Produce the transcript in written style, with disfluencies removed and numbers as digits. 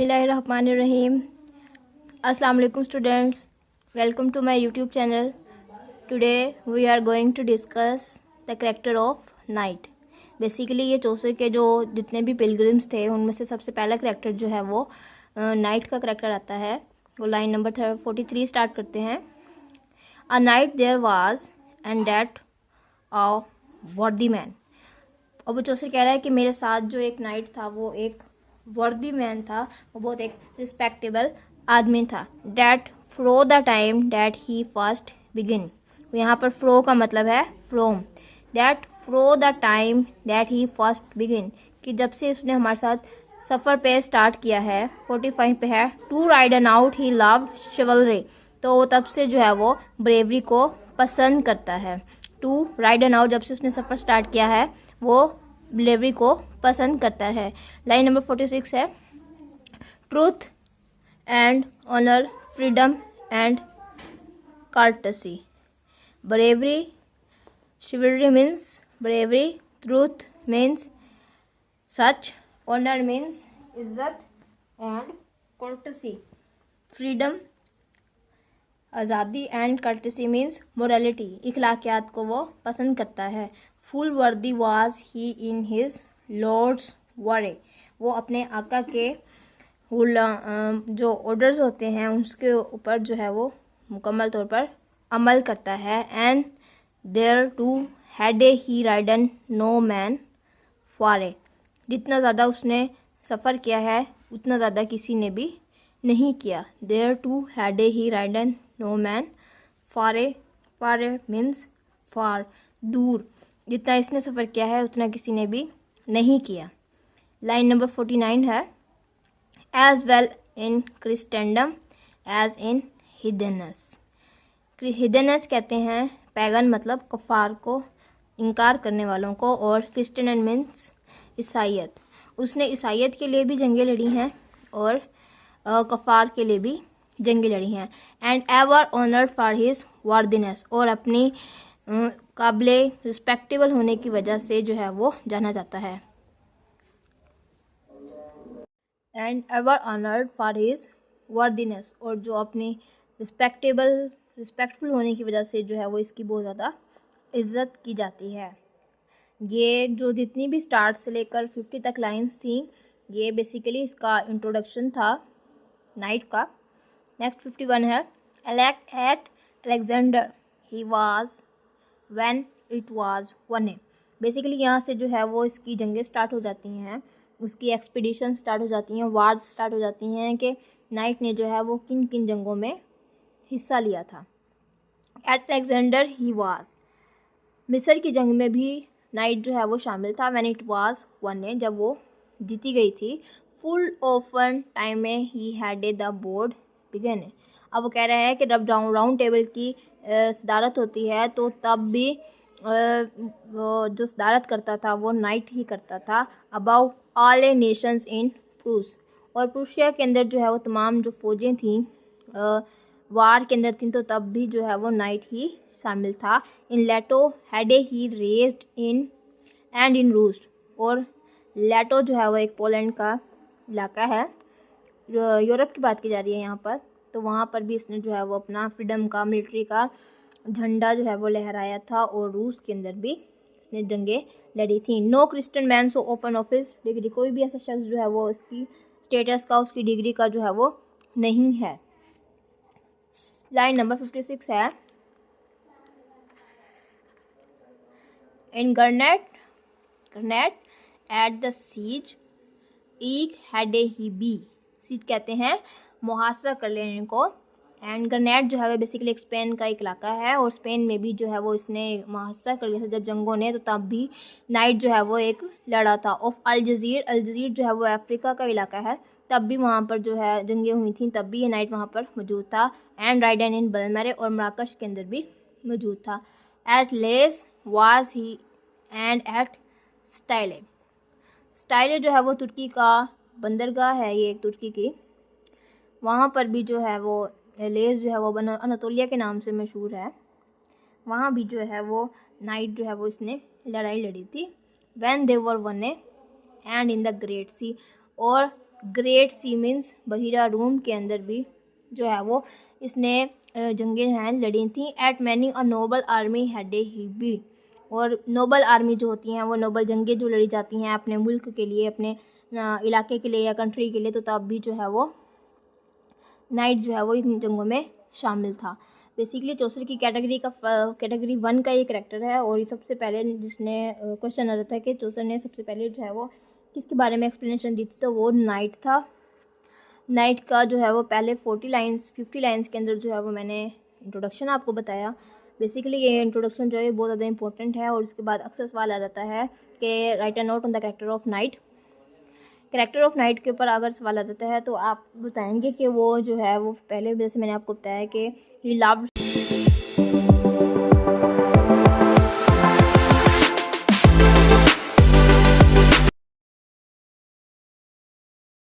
बिस्मिल्लाहिर्रहमानिर्रहीम। अस्सलाम वालेकुम students, welcome to my YouTube channel. Today we are going to discuss the character of knight. Basically ये Chaucer के जो जितने भी पिलग्रिम्स थे उनमें से सबसे पहला कैरेक्टर जो है वो नाइट का कैरेक्टर आता है। वो लाइन नंबर 43 स्टार्ट करते हैं। A knight there was and that a worthy man. और वो चौसर कह रहा है कि मेरे साथ जो एक नाइट था वो एक वर्दी मैन था, वो बहुत एक रिस्पेक्टेबल आदमी था। That fro the time that he first begin. यहाँ पर फ्रो का मतलब है from. That fro the time that he first begin, कि जब से उसने हमारे साथ सफ़र पे स्टार्ट किया है। 45 पे है to riden out he love chivalry. तो वो तब से जो है वो ब्रेवरी को पसंद करता है। टू राइडन आउट, जब से उसने सफ़र स्टार्ट किया है वो ब्रेवरी को पसंद करता है। लाइन नंबर 46 है truth and honour, freedom and courtesy. Bravery, chivalry means bravery, truth means सच, honor means इज्जत and courtesy, freedom आज़ादी and courtesy means morality, इखलाकियात को वो पसंद करता है। फुल वर्दी was he in his lord's worry, वो अपने आका के जो ऑर्डर्स होते हैं उसके ऊपर जो है वो मुकम्मल तौर पर अमल करता है। And there to had he ridden no man fare, जितना ज़्यादा उसने सफ़र किया है उतना ज़्यादा किसी ने भी नहीं किया। There to had he ridden no man ferre, ferre means फार, दूर, जितना इसने सफ़र किया है उतना किसी ने भी नहीं किया। लाइन नंबर 49 है as well in Christendom as in heathenness. Heathenness कहते हैं पैगन मतलब कफ़ार को, इनकार करने वालों को, और क्रिस्टियन मीन्स ईसाइयत। उसने ईसाइयत के लिए भी जंगें लड़ी हैं और कफ़ार के लिए भी जंगें लड़ी हैं। And ever honoured for his worthiness, और अपनी काबिले रिस्पेक्टेबल होने की वजह से जो है वो जाना जाता है। And ever honoured for his worthiness, और जो अपनी रिस्पेक्टफुल होने की वजह से जो है वो इसकी बहुत ज़्यादा इज्जत की जाती है। ये जो जितनी भी स्टार्ट से लेकर 50 तक लाइंस थी ये बेसिकली इसका इंट्रोडक्शन था नाइट का। नेक्स्ट 51 है at Alexander he was when it was won. Basically यहाँ से जो है वो इसकी जंगें स्टार्ट हो जाती हैं, उसकी एक्सपीडिशन स्टार्ट हो जाती हैं, वार्स स्टार्ट हो जाती हैं कि नाइट ने जो है वो किन किन जंगों में हिस्सा लिया था। एट अलेक्जेंडर ही वाज, मिस्र की जंग में भी नाइट जो है वो शामिल था। व्हेन इट वाज वन, जब वो जीती गई थी। फुल ऑफन टाइम में he had the board began. अब वो कह रहा है कि जब राउंड टेबल की सदारत होती है तो तब भी जो सदारत करता था वो नाइट ही करता था। अबाउ ऑल ए नेशंस इन प्रूस, और प्रूशिया के अंदर जो है वो तमाम जो फ़ौजें थीं वार के अंदर थी तो तब भी जो है वो नाइट ही शामिल था। In Lettow had he raised in and in Ruce, और लेटो जो है वो एक पोलैंड का इलाका है, यूरोप की बात की जा रही है यहाँ पर। तो वहाँ पर भी इसने जो है वो अपना फ्रीडम का, मिलिट्री का झंडा जो है वो लहराया था, और रूस के अंदर भी इसने जंगें लड़ी थी। No Christian man so often of his degree, कोई भी ऐसा शख्स जो है वो उसकी स्टेटस का, उसकी डिग्री का जो है वो नहीं है। लाइन नंबर 56 है in Gernade at the siege eke had he be. Siege कहते हैं मुहासरा कर लेने को। एंड गरनेट जो है वो बेसिकली स्पेन का एक इलाका है, और स्पेन में भी जो है वो इसने मुहासरा कर लिया था जब जंगों ने, तो तब भी नाइट जो है वो एक लड़ा था। ऑफ अलजजीर, अलजजीर जो है वो अफ्रीका का इलाका है, तब भी वहाँ पर जो है जंगें हुई थी, तब भी ये नाइट वहाँ पर मौजूद था। एंड राइडन इन बलमरे, और मराकश के अंदर भी मौजूद था। At Lyeys was he and at Satalye. Satalye जो है वो तुर्की का बंदरगाह है, ये एक तुर्की की, वहाँ पर भी जो है वो लेस जो है वो अनातोलिया के नाम से मशहूर है, वहाँ भी जो है वो नाइट जो है वो इसने लड़ाई लड़ी थी। When they were won and in the great sea, और ग्रेट सीमेंस बहिरा रूम के अंदर भी जो है वो इसने जंगें हैं लड़ी थी। At many a noble army had he be, और नोबल आर्मी जो होती हैं वो नोबल जंगें जो लड़ी जाती हैं अपने मुल्क के लिए, अपने इलाके के लिए या कंट्री के लिए, तो तब भी जो है वो नाइट जो है वो इन जंगों में शामिल था। बेसिकली चौसर की कैटेगरी 1 का ये करेक्टर है, और ये सबसे पहले जिसने क्वेश्चन आ जाता है कि चौसर ने सबसे पहले जो है वो किसके बारे में एक्सप्लेनेशन दी थी, तो वो नाइट था। नाइट का जो है वो पहले 50 लाइन्स के अंदर जो है वो मैंने इंट्रोडक्शन आपको बताया। बेसिकली ये इंट्रोडक्शन जो है बहुत ज़्यादा इंपॉर्टेंट है, और उसके बाद अक्सर सवाल आ जाता है कि right a note on the character of night. Character of night के ऊपर अगर सवाल आ जाता है तो आप बताएंगे कि वो जो है वो पहले जैसे मैंने आपको बताया कि ही लव्ड